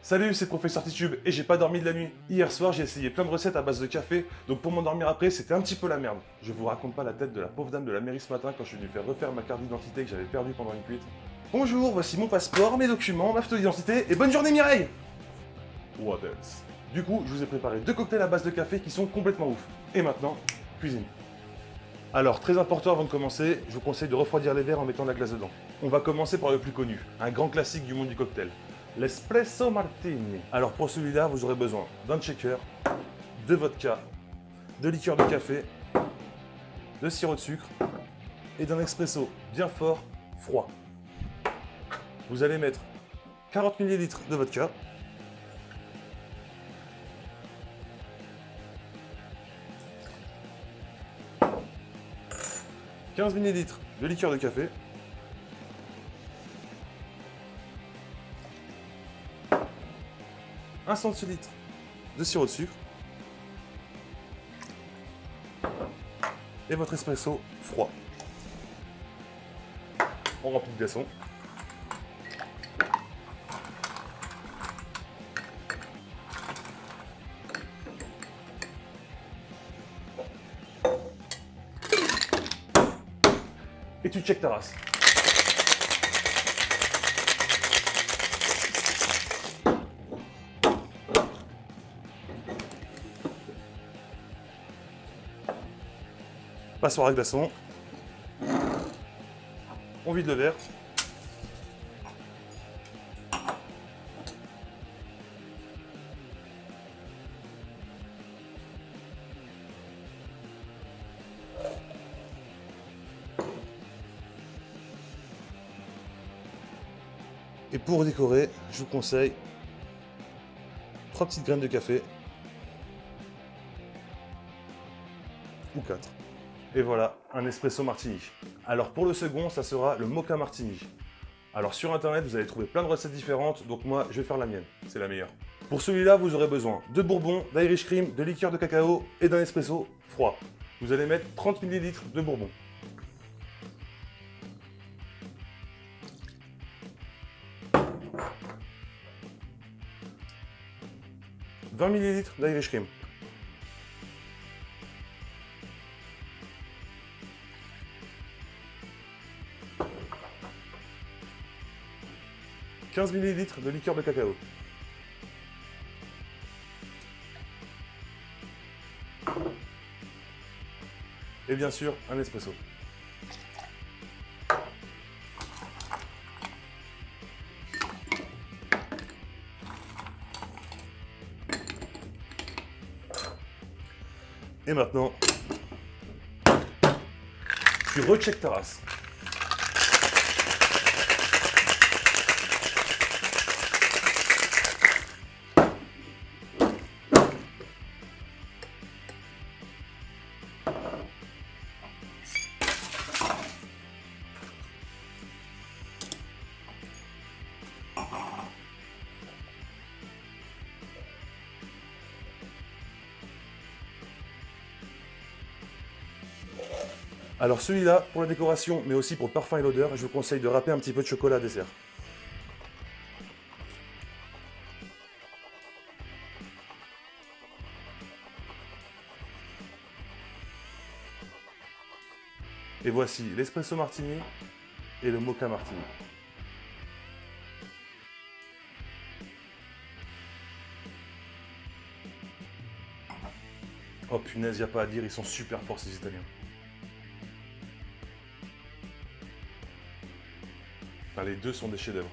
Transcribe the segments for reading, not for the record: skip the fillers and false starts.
Salut, c'est Professeur Titube et j'ai pas dormi de la nuit. Hier soir, j'ai essayé plein de recettes à base de café, donc pour m'endormir après, c'était un petit peu la merde. Je vous raconte pas la tête de la pauvre dame de la mairie ce matin quand je suis venu faire refaire ma carte d'identité que j'avais perdue pendant une cuite. Bonjour, voici mon passeport, mes documents, ma photo d'identité et bonne journée Mireille. What else? Du coup, je vous ai préparé 2 cocktails à base de café qui sont complètement ouf. Et maintenant, cuisine. Alors, très important avant de commencer, je vous conseille de refroidir les verres en mettant de la glace dedans. On va commencer par le plus connu, un grand classique du monde du cocktail, l'espresso martini. Alors pour celui-là, vous aurez besoin d'un shaker, de vodka, de liqueur de café, de sirop de sucre et d'un espresso bien fort, froid. Vous allez mettre 40 ml de vodka, « 15 ml de liqueur de café, « 1 centilitre de sirop de sucre et votre espresso froid. On remplit de glaçons. Et tu check ta race. Passoire à glaçons. On vide le verre. Et pour décorer, je vous conseille 3 petites graines de café. Ou 4. Et voilà, un espresso martini. Alors pour le second, ça sera le mocha martini. Alors sur internet, vous allez trouver plein de recettes différentes, donc moi je vais faire la mienne, c'est la meilleure. Pour celui-là, vous aurez besoin de bourbon, d'Irish cream, de liqueur de cacao et d'un espresso froid. Vous allez mettre 30 ml de bourbon. « 20 ml d'Irish cream. « 15 ml de liqueur de cacao. Et bien sûr, un espresso. Et maintenant, tu recheck ta race. Alors celui-là, pour la décoration, mais aussi pour le parfum et l'odeur, je vous conseille de râper un petit peu de chocolat à dessert. Et voici l'espresso martini et le mocha martini. Oh punaise, y a pas à dire, ils sont super forts ces Italiens. Enfin, les deux sont des chefs-d'œuvre.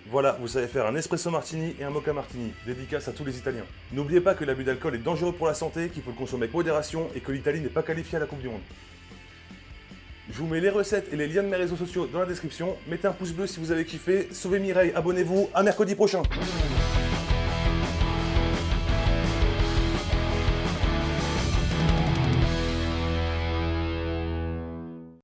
Voilà, vous savez faire un espresso martini et un mocha martini, dédicace à tous les Italiens. N'oubliez pas que l'abus d'alcool est dangereux pour la santé, qu'il faut le consommer avec modération et que l'Italie n'est pas qualifiée à la Coupe du Monde. Je vous mets les recettes et les liens de mes réseaux sociaux dans la description. Mettez un pouce bleu si vous avez kiffé. Sauvez Mireille, abonnez-vous, à mercredi prochain.